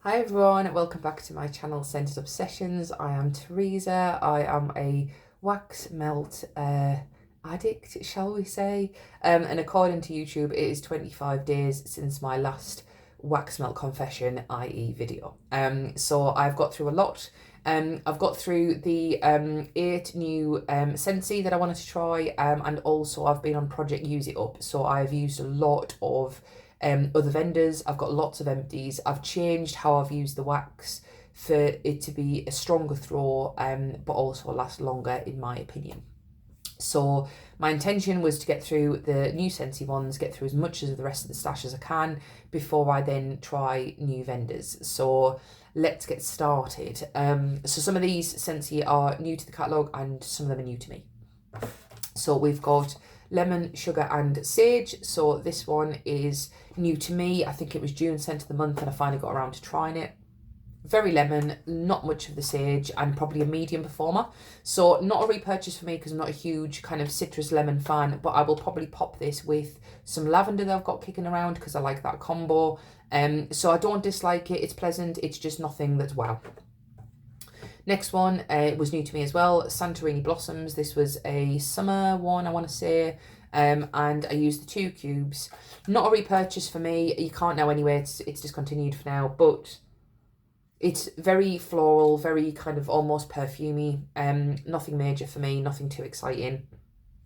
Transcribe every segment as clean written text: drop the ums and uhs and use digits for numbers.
Hi everyone, welcome back to my channel Scented Obsessions. I am Teresa. I am a wax melt addict, shall we say. And according to YouTube, it is 25 days since my last wax melt confession, i.e. video. So I've got through a lot. I've got through the 8 new Scentsy that I wanted to try, and also I've been on Project Use It Up. So I've used a lot of other vendors. I've got lots of empties. I've changed how I've used the wax for it to be a stronger throw, but also last longer in my opinion. So my intention was to get through the new Scentsy ones, get through as much of the rest of the stash as I can before I then try new vendors. So let's get started. So some of these Scentsy are new to the catalogue and some of them are new to me. So we've got lemon, sugar and sage. So this one is new to me. I think it was June scent of the month and I finally got around to trying it. Very lemon, not much of the sage, and probably a medium performer. So not a repurchase for me because I'm not a huge kind of citrus lemon fan, but I will probably pop this with some lavender that I've got kicking around because I like that combo. So I don't dislike it. It's pleasant. It's just nothing that's wow. Next one was new to me as well, Santorini Blossoms. This was a summer one, I want to say, and I used the 2 cubes. Not a repurchase for me. You can't now anyway. It's discontinued for now, but it's very floral, very kind of almost perfumey. Nothing major for me, nothing too exciting.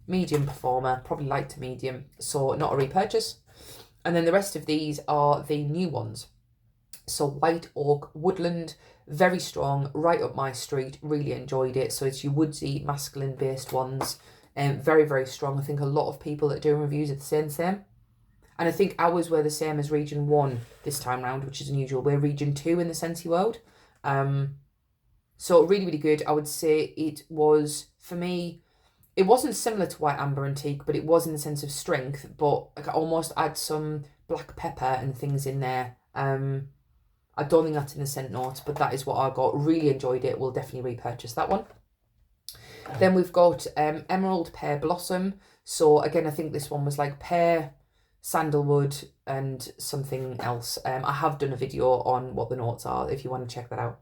Medium performer, probably light to medium, so not a repurchase. And then the rest of these are the new ones. So White Oak Woodland, very strong, right up my street, really enjoyed it. So it's your woodsy, masculine based ones, very, very strong. I think a lot of people that are doing reviews are the same. And I think ours were the same as Region 1 this time round, which is unusual. We're Region 2 in the Scentsy world. So really, really good. I would say it was, for me, it wasn't similar to White Amber Antique, but it was in the sense of strength. But I could almost add some black pepper and things in there. I don't think that's in the scent notes, but that is what I got. Really enjoyed it. We'll definitely repurchase that one. Then we've got Emerald Pear Blossom. So again, I think this one was like pear, sandalwood and something else. I have done a video on what the notes are if you want to check that out.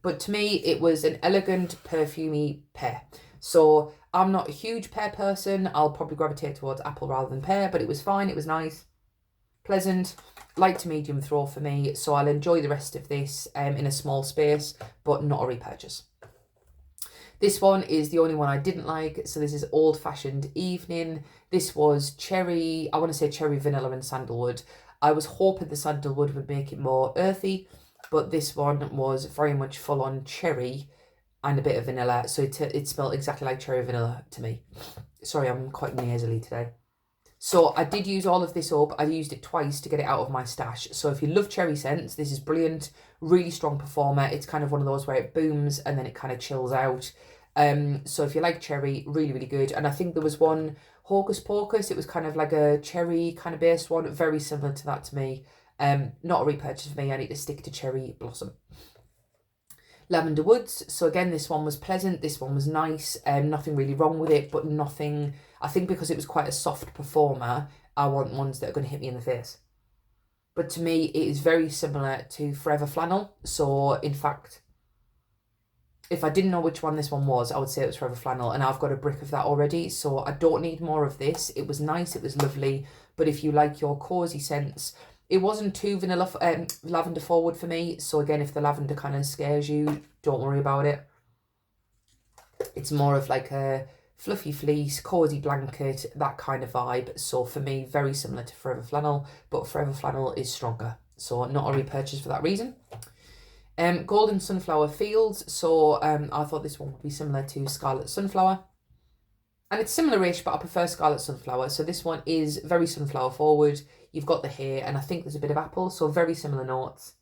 But to me, it was an elegant, perfumey pear. So I'm not a huge pear person. I'll probably gravitate towards apple rather than pear, but it was fine. It was nice, pleasant, light to medium throw for me. So I'll enjoy the rest of this in a small space, but not a repurchase. This one is the only one I didn't like. So this is Old Fashioned Evening. This was cherry, I want to say cherry, vanilla and sandalwood. I was hoping the sandalwood would make it more earthy, but this one was very much full on cherry and a bit of vanilla. So it smelled exactly like cherry vanilla to me. Sorry, I'm quite nasally today. So I did use all of this up. I used it twice to get it out of my stash. So if you love cherry scents, this is brilliant. Really strong performer. It's kind of one of those where it booms and then it kind of chills out. So if you like cherry, really, really good. And I think there was one, Hocus Pocus. It was kind of like a cherry kind of based one. Very similar to that to me. Not a repurchase for me. I need to stick to Cherry Blossom. Lavender Woods. So again, this one was pleasant. This one was nice. Nothing really wrong with it, but nothing... I think because it was quite a soft performer, I want ones that are going to hit me in the face. But to me, it is very similar to Forever Flannel. So in fact, if I didn't know which one this one was, I would say it was Forever Flannel, and I've got a brick of that already. So I don't need more of this. It was nice. It was lovely. But if you like your cozy scents, it wasn't too vanilla, lavender forward for me. So again, if the lavender kind of scares you, don't worry about it. It's more of like a fluffy fleece, cozy blanket, that kind of vibe. So for me, very similar to Forever Flannel, but Forever Flannel is stronger. So not a repurchase for that reason. Golden Sunflower Fields. So I thought this one would be similar to Scarlet Sunflower. And it's similar-ish, but I prefer Scarlet Sunflower. So this one is very sunflower forward. You've got the hair, and I think there's a bit of apple, so very similar notes.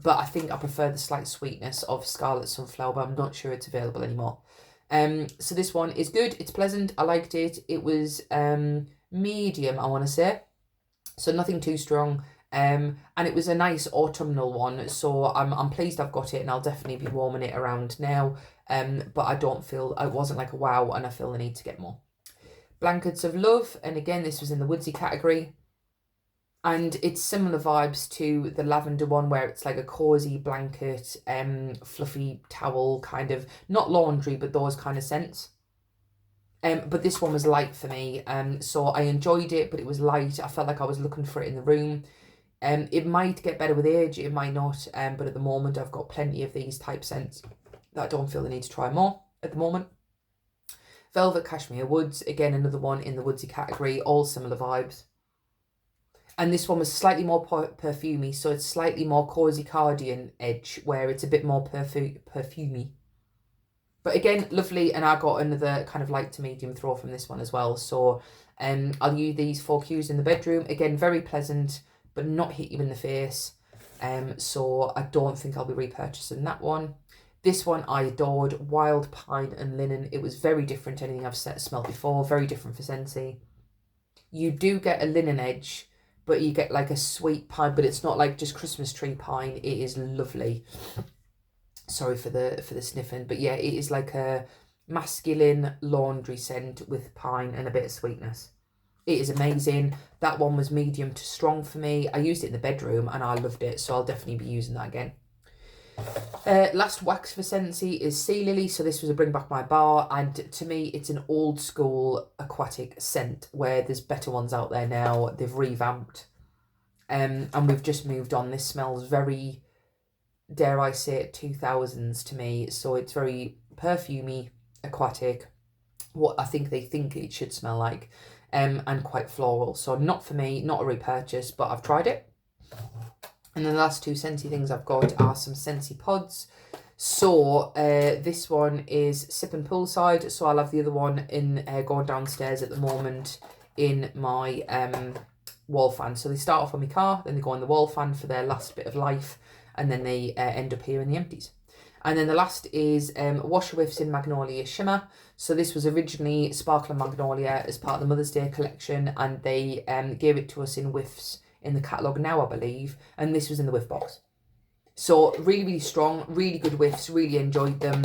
But I think I prefer the slight sweetness of Scarlet Sunflower, but I'm not sure it's available anymore. So this one is good. It's pleasant. I liked it. It was medium, I want to say. So nothing too strong. And it was a nice autumnal one. So I'm pleased I've got it, and I'll definitely be warming it around now. But I don't feel, it wasn't like a wow, and I feel the need to get more. Blankets of Love. And again, this was in the woodsy category. And it's similar vibes to the lavender one, where it's like a cozy blanket, fluffy towel, kind of, not laundry, but those kind of scents. But this one was light for me, so I enjoyed it, but it was light. I felt like I was looking for it in the room. It might get better with age, it might not, but at the moment I've got plenty of these type scents that I don't feel the need to try more at the moment. Velvet Cashmere Woods, again another one in the woodsy category, all similar vibes. And this one was slightly more perfumey, so it's slightly more cozy cardigan edge, where it's a bit more perfumey. But again, lovely, and I got another kind of light to medium throw from this one as well. So I'll use these for cues in the bedroom. Again, very pleasant, but not hit you in the face. So I don't think I'll be repurchasing that one. This one I adored, Wild Pine and Linen. It was very different to anything I've smelled before, very different for Scentsy. You do get a linen edge, but you get like a sweet pine, but it's not like just Christmas tree pine. It is lovely. Sorry for the sniffing, but yeah, it is like a masculine laundry scent with pine and a bit of sweetness. It is amazing. That one was medium to strong for me. I used it in the bedroom and I loved it, so I'll definitely be using that again. Last wax for Scentsy is Sea Lily. So this was a Bring Back My Bar, and to me it's an old school aquatic scent, where there's better ones out there now. They've revamped, and we've just moved on. This smells very, dare I say it, 2000s to me. So it's very perfumey, aquatic, what I think they think it should smell like, and quite floral. So not for me, not a repurchase, but I've tried it. And then the last two Scentsy things I've got are some Scentsy pods. So this one is Sip and Poolside. So I'll have the other one in going downstairs at the moment in my wall fan. So they start off on my car, then they go on the wall fan for their last bit of life, and then they end up here in the empties. And then the last is Washer Whiffs in Magnolia Shimmer. So this was originally Sparkling Magnolia as part of the Mother's Day collection, and they gave it to us in whiffs in the catalogue now, I believe, and this was in the whiff box. So really, really strong, really good whiffs, really enjoyed them.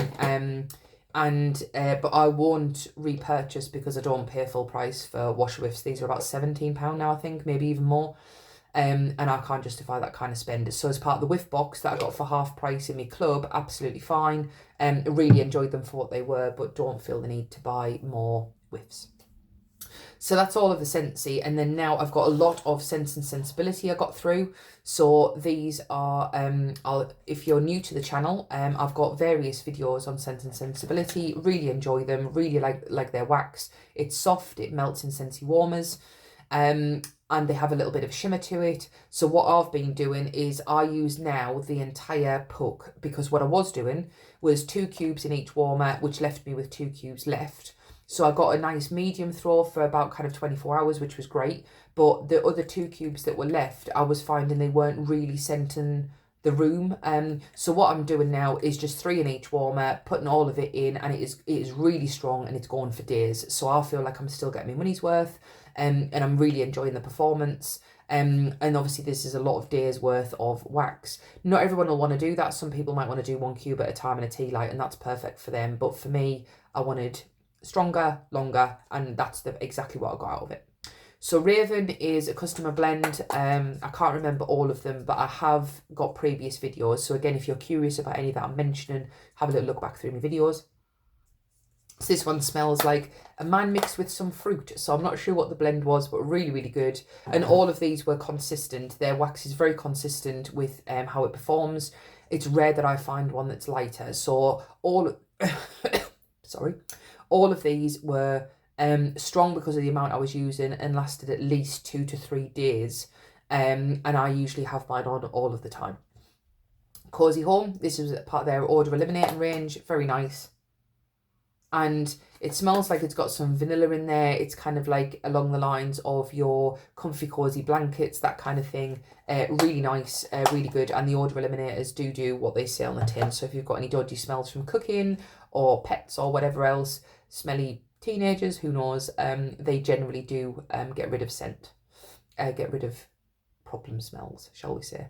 But I won't repurchase because I don't pay full price for Washer Whiffs. These are about £17 now, I think, maybe even more. And I can't justify that kind of spend. So as part of the whiff box that I got for half price in my club, absolutely fine. Really enjoyed them for what they were, but don't feel the need to buy more whiffs. So that's all of the Scentsy, and then now I've got a lot of Sense and Sensibility I got through. So these are, if you're new to the channel, I've got various videos on Sense and Sensibility. Really enjoy them, really like their wax. It's soft, it melts in Scentsy warmers, and they have a little bit of shimmer to it. So what I've been doing is I use now the entire puck, because what I was doing was 2 cubes in each warmer, which left me with 2 cubes left. So I got a nice medium throw for about kind of 24 hours, which was great. But the other 2 cubes that were left, I was finding they weren't really scenting the room. So what I'm doing now is just 3 in each warmer, putting all of it in, and it is really strong and it's going for days. So I feel like I'm still getting my money's worth, and I'm really enjoying the performance. And obviously this is a lot of days worth of wax. Not everyone will want to do that. Some people might want to do 1 cube at a time in a tea light, and that's perfect for them. But for me, I wanted stronger, longer, and that's exactly what I got out of it. So Raven is a customer blend. I can't remember all of them, but I have got previous videos. So again, if you're curious about any that I'm mentioning, have a little look back through my videos. So this one smells like a man mixed with some fruit. So I'm not sure what the blend was, but really, really good. And all of these were consistent. Their wax is very consistent with how it performs. It's rare that I find one that's lighter. So all of these were strong because of the amount I was using, and lasted at least 2 to 3 days. And I usually have mine on all of the time. Cozy Home, this is part of their Odor Eliminating range. Very nice. And it smells like it's got some vanilla in there. It's kind of like along the lines of your comfy cozy blankets, that kind of thing. Really nice, really good. And the odor eliminators do what they say on the tin. So if you've got any dodgy smells from cooking or pets or whatever else, smelly teenagers, who knows, they generally do get rid of scent, get rid of problem smells, shall we say.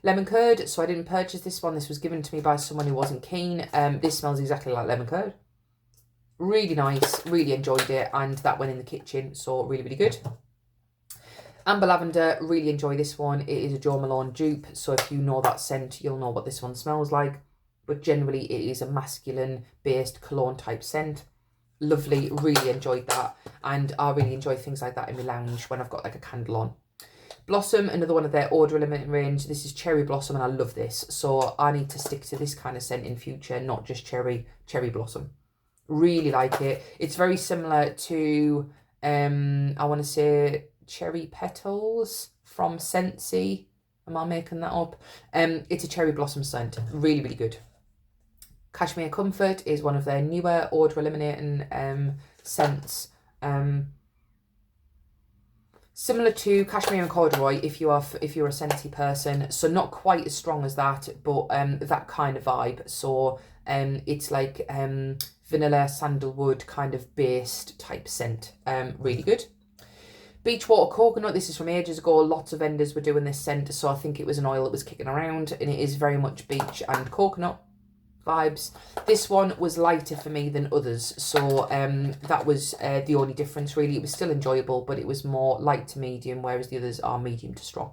Lemon curd, so I didn't purchase this one. This was given to me by someone who wasn't keen. This smells exactly like lemon curd. Really nice, really enjoyed it, and that went in the kitchen, so really, really good. Amber Lavender, really enjoy this one. It is a Jo Malone dupe, so if you know that scent, you'll know what this one smells like. But generally, it is a masculine-based cologne type scent. Lovely, really enjoyed that. And I really enjoy things like that in my lounge when I've got like a candle on. Blossom, another one of their Order Limited range. This is Cherry Blossom, and I love this. So I need to stick to this kind of scent in future, not just Cherry Blossom. Really like it. It's very similar to, I want to say, Cherry Petals from Scentsy. Am I making that up? It's a cherry blossom scent. Really, really good. Cashmere Comfort is one of their newer odor eliminating scents. Similar to Cashmere and Corduroy if you're a Scentsy person. So not quite as strong as that, but that kind of vibe. So it's like vanilla sandalwood kind of based type scent. Really good. Beachwater Coconut, this is from ages ago. Lots of vendors were doing this scent, so I think it was an oil that was kicking around, and it is very much beach and coconut vibes. This one was lighter for me than others, so that was the only difference really. It was still enjoyable, but it was more light to medium, whereas the others are medium to strong.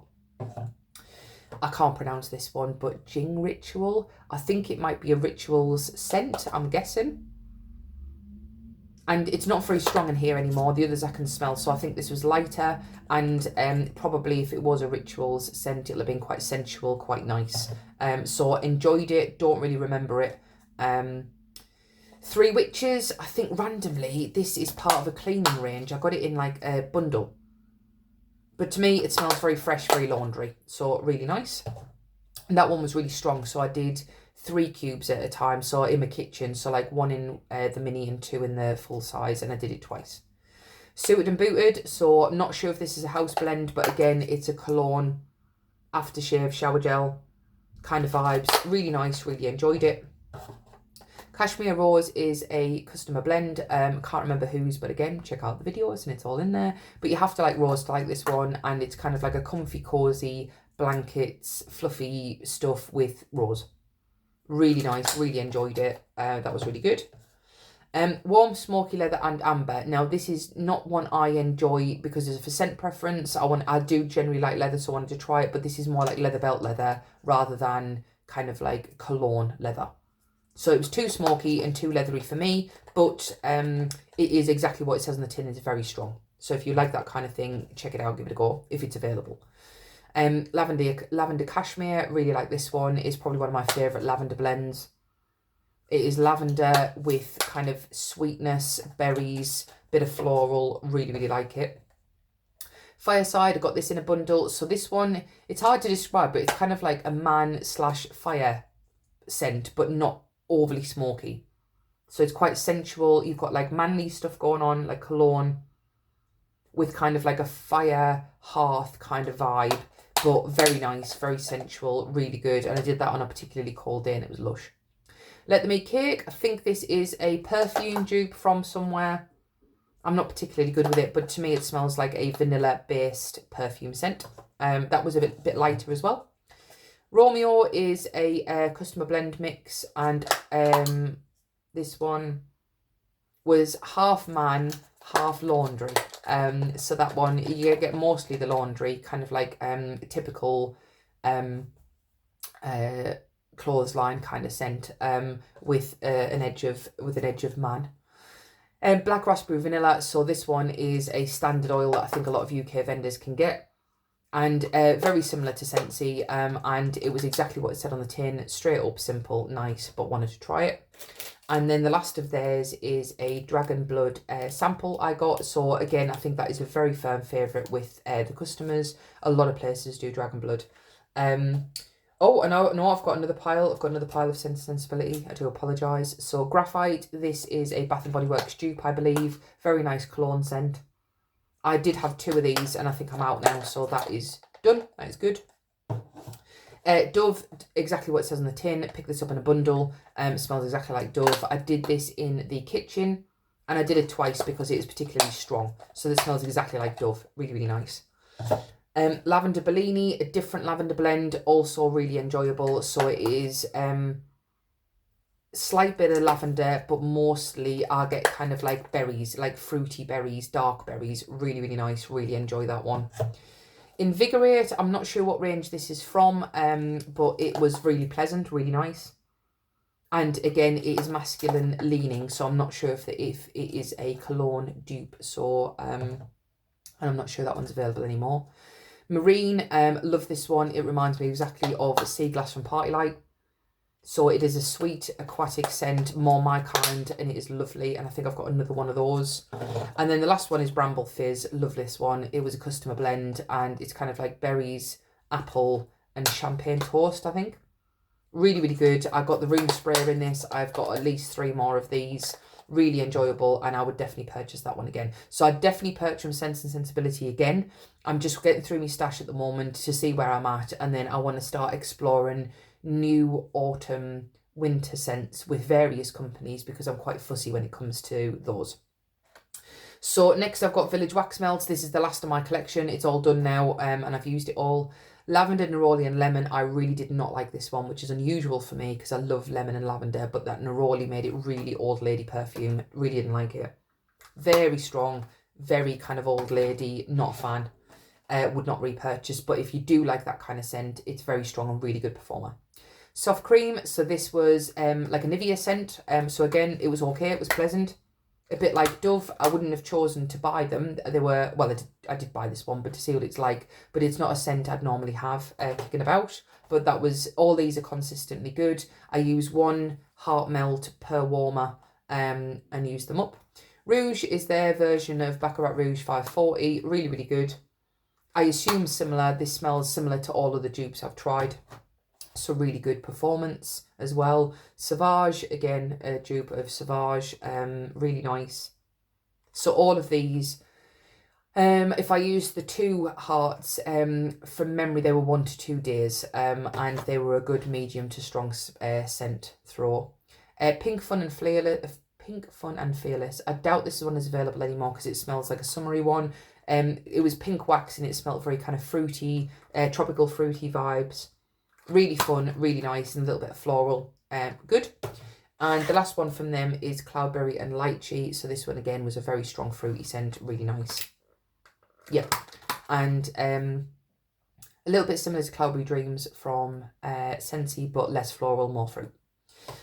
I can't pronounce this one, but Jing Ritual. I think it might be a Rituals scent, I'm guessing. And it's not very strong in here anymore. The others I can smell, so I think this was lighter. And probably if it was a Rituals scent, it'll have been quite sensual, quite nice. So enjoyed it. Don't really remember it. Three Witches. I think randomly this is part of a cleaning range. I got it in like a bundle. But to me, it smells very fresh, very laundry. So really nice. And that one was really strong. So I did 3 cubes at a time, so in my kitchen, so like 1 in the mini and 2 in the full size, and I did it twice. Suited and Booted, so I'm not sure if this is a house blend, but again, it's a cologne, aftershave, shower gel kind of vibes. Really nice, really enjoyed it. Cashmere Rose is a customer blend. Can't remember whose, but again, check out the videos and it's all in there. But you have to like rose to like this one, and it's kind of like a comfy, cozy blankets, fluffy stuff with rose. Really nice, really enjoyed it. That was really good. Warm, smoky leather and amber. Now, this is not one I enjoy because it's for scent preference. I do generally like leather, so I wanted to try it, but this is more like leather belt leather rather than kind of like cologne leather. So it was too smoky and too leathery for me, but it is exactly what it says on the tin. It's very strong. So if you like that kind of thing, check it out, give it a go if it's available. Lavender Cashmere, really like this one. It's probably one of my favourite lavender blends. It is lavender with kind of sweetness, berries, bit of floral. Really, really like it. Fireside, I got this in a bundle. So this one, it's hard to describe, but it's kind of like a man/fire scent, but not overly smoky. So it's quite sensual. You've got like manly stuff going on, like cologne, with kind of like a fire hearth kind of vibe. But very nice, very sensual, really good. And I did that on a particularly cold day and it was lush. Let Them Eat Cake. I think this is a perfume dupe from somewhere. I'm not particularly good with it, but to me it smells like a vanilla-based perfume scent. That was a bit lighter as well. Romeo is a customer blend mix, and this one was half man, half laundry. So that one, you get mostly the laundry, kind of like typical clothesline kind of scent, with an edge of man. Black Raspberry Vanilla. So this one is a standard oil that I think a lot of UK vendors can get, and very similar to Scentsy, and it was exactly what it said on the tin. Straight up, simple, nice, but wanted to try it. And then the last of theirs is a Dragon Blood sample I got. So again, I think that is a very firm favourite with the customers. A lot of places do Dragon Blood. Oh, and no, I've got another pile. I've got another pile of Sensibility. I do apologise. So Graphite, this is a Bath & Body Works dupe, I believe. Very nice cologne scent. I did have 2 of these and I think I'm out now. So that is done. That is good. Dove, exactly what it says on the tin. Pick this up in a bundle. Smells exactly like Dove. I did this in the kitchen and I did it twice because it is particularly strong. So this smells exactly like Dove. Really, really nice. Lavender Bellini, a different lavender blend, also really enjoyable. So it is slight bit of lavender, but mostly I get kind of like berries, like fruity berries, dark berries. Really, really nice. Really enjoy that one. Invigorate, I'm not sure what range this is from, but it was really pleasant, really nice. And again, it is masculine leaning, so I'm not sure if it is a cologne dupe. So, and I'm not sure that one's available anymore. Marine, love this one. It reminds me exactly of Sea Glass from Partylite. So it is a sweet aquatic scent, more my kind, and it is lovely. And I think I've got another one of those. And then the last one is Bramble Fizz. Love this one. It was a customer blend, and it's kind of like berries, apple, and champagne toast, I think. Really, really good. I got the room sprayer in this. I've got at least 3 more of these. Really enjoyable, and I would definitely purchase that one again. So I'd definitely purchase from Sense and Sensibility again. I'm just getting through my stash at the moment to see where I'm at, and then I want to start exploring new autumn winter scents with various companies because I'm quite fussy when it comes to those. So next I've got Village Wax Melts. This is the last of my collection. It's all done now, and I've used it all. Lavender, neroli and lemon. I really did not like this one, which is unusual for me because I love lemon and lavender, but that neroli made it really old lady perfume. Really didn't like it. Very strong, very kind of old lady, not a fan. Would not repurchase, but if you do like that kind of scent, it's very strong and really good performer. Soft cream, so this was like a Nivea scent. So again, it was okay, it was pleasant. A bit like Dove. I wouldn't have chosen to buy them. They were, well, I did buy this one, but to see what it's like. But it's not a scent I'd normally have kicking about. But that was, all these are consistently good. I use 1 heart melt per warmer and use them up. Rouge is their version of Baccarat Rouge 540. Really, really good. I assume similar. This smells similar to all of the dupes I've tried. So really good performance as well. Sauvage, again, a dupe of Sauvage, really nice. So all of these, if I use the 2 hearts, from memory they were 1 to 2 days, and they were a good medium to strong scent throw. Pink Fun and Fearless. I doubt this one is available anymore because it smells like a summery one. It was pink wax and it smelled very kind of fruity, tropical fruity vibes. Really fun, really nice, and a little bit of floral. Good. And the last one from them is Cloudberry and Lychee. So this one again was a very strong fruity scent, really nice. Yep. And a little bit similar to Cloudberry Dreams from Scentsy, but less floral, more fruit.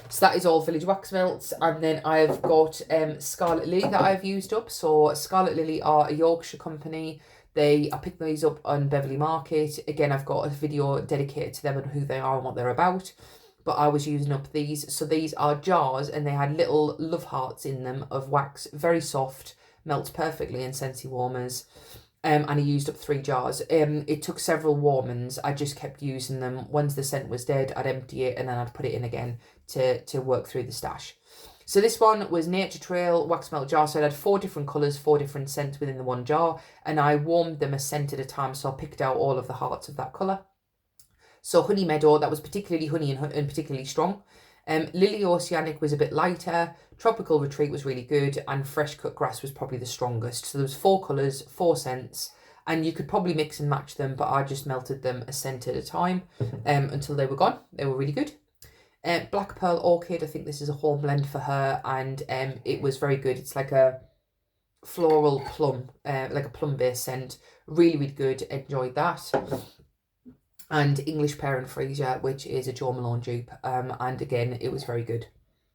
So that is all Village Wax Melts. And then I've got Scarlet Lily that I've used up. So Scarlet Lily are a Yorkshire company. I picked these up on Beverley Market. Again, I've got a video dedicated to them and who they are and what they're about. But I was using up these. So these are jars and they had little love hearts in them of wax. Very soft, melts perfectly in Scentsy warmers. And I used up 3 jars. It took several warmings. I just kept using them. Once the scent was dead, I'd empty it and then I'd put it in again to work through the stash. So this one was Nature Trail Wax Melt Jar. So it had 4 different colours, 4 different scents within the one jar. And I warmed them a scent at a time. So I picked out all of the hearts of that colour. So Honey Meadow, that was particularly honey and particularly strong. Lily Oceanic was a bit lighter. Tropical Retreat was really good. And Fresh Cut Grass was probably the strongest. So there was 4 colours, 4 scents. And you could probably mix and match them. But I just melted them a scent at a time until they were gone. They were really good. Black Pearl Orchid, I think this is a home blend for her, and it was very good. It's like a floral plum, like a plum based scent. Really, really good. Enjoyed that. And English Pear and Freesia, which is a Jo Malone dupe, and again it was very good.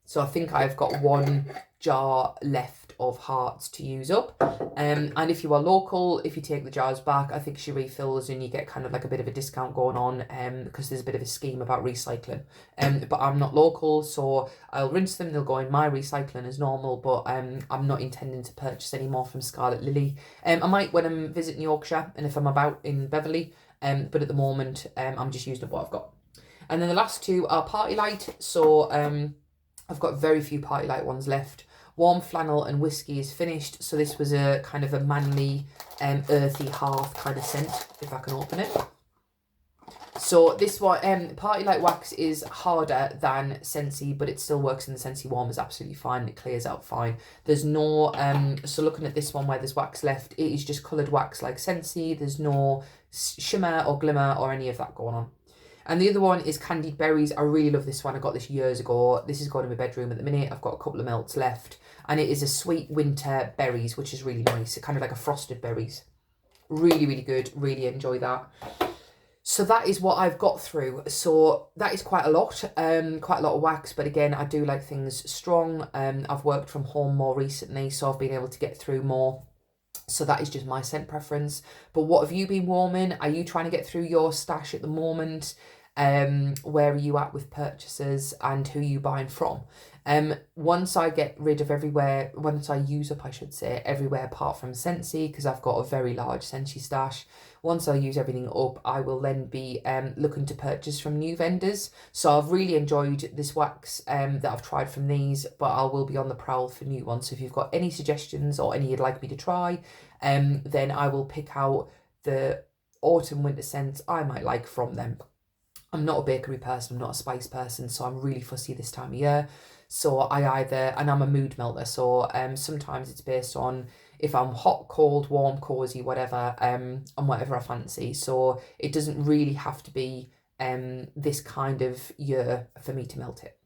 So I think I've got 1 jar left of hearts to use up. And if you are local, if you take the jars back, I think she refills and you get kind of like a bit of a discount going on because there's a bit of a scheme about recycling. But I'm not local, so I'll rinse them. They'll go in my recycling as normal, but I'm not intending to purchase any more from Scarlet Lily. I might when I'm visiting Yorkshire and if I'm about in Beverley, but at the moment I'm just using up what I've got. And then the last 2 are Partylite. So I've got very few Partylite ones left. Warm Flannel and Whiskey is finished. So this was a kind of a manly, earthy hearth kind of scent, if I can open it. So this one, Partylite wax is harder than Scentsy, but it still works in the Scentsy warmers absolutely fine. It clears out fine. There's no, so looking at this one where there's wax left, it is just coloured wax like Scentsy. There's no shimmer or glimmer or any of that going on. And the other one is Candied Berries. I really love this one. I got this years ago. This is going in my bedroom at the minute. I've got a couple of melts left. And it is a sweet winter berries, which is really nice. Kind of like a frosted berries. Really, really good. Really enjoy that. So that is what I've got through. So that is quite a lot of wax. But again, I do like things strong. I've worked from home more recently, so I've been able to get through more. So that is just my scent preference. But what have you been warming? Are you trying to get through your stash at the moment? Where are you at with purchases, and who are you buying from? Once I get rid of everywhere, once I use up, I should say, everywhere apart from Scentsy, because I've got a very large Scentsy stash. Once I use everything up, I will then be looking to purchase from new vendors. So I've really enjoyed this wax that I've tried from these, but I will be on the prowl for new ones. So if you've got any suggestions or any you'd like me to try, then I will pick out the autumn winter scents I might like from them. I'm not a bakery person, I'm not a spice person, so I'm really fussy this time of year. So I either, and I'm a mood melter, so sometimes it's based on if I'm hot, cold, warm, cozy, whatever, and whatever I fancy. So it doesn't really have to be this kind of year for me to melt it.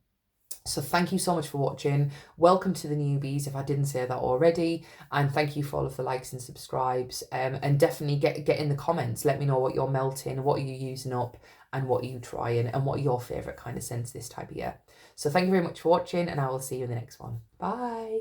So thank you so much for watching. Welcome to the newbies, if I didn't say that already. And thank you for all of the likes and subscribes. And definitely get in the comments. Let me know what you're melting, what are you using up, and what are you trying, and what are your favourite kind of scents this type of year. So thank you very much for watching, and I will see you in the next one. Bye.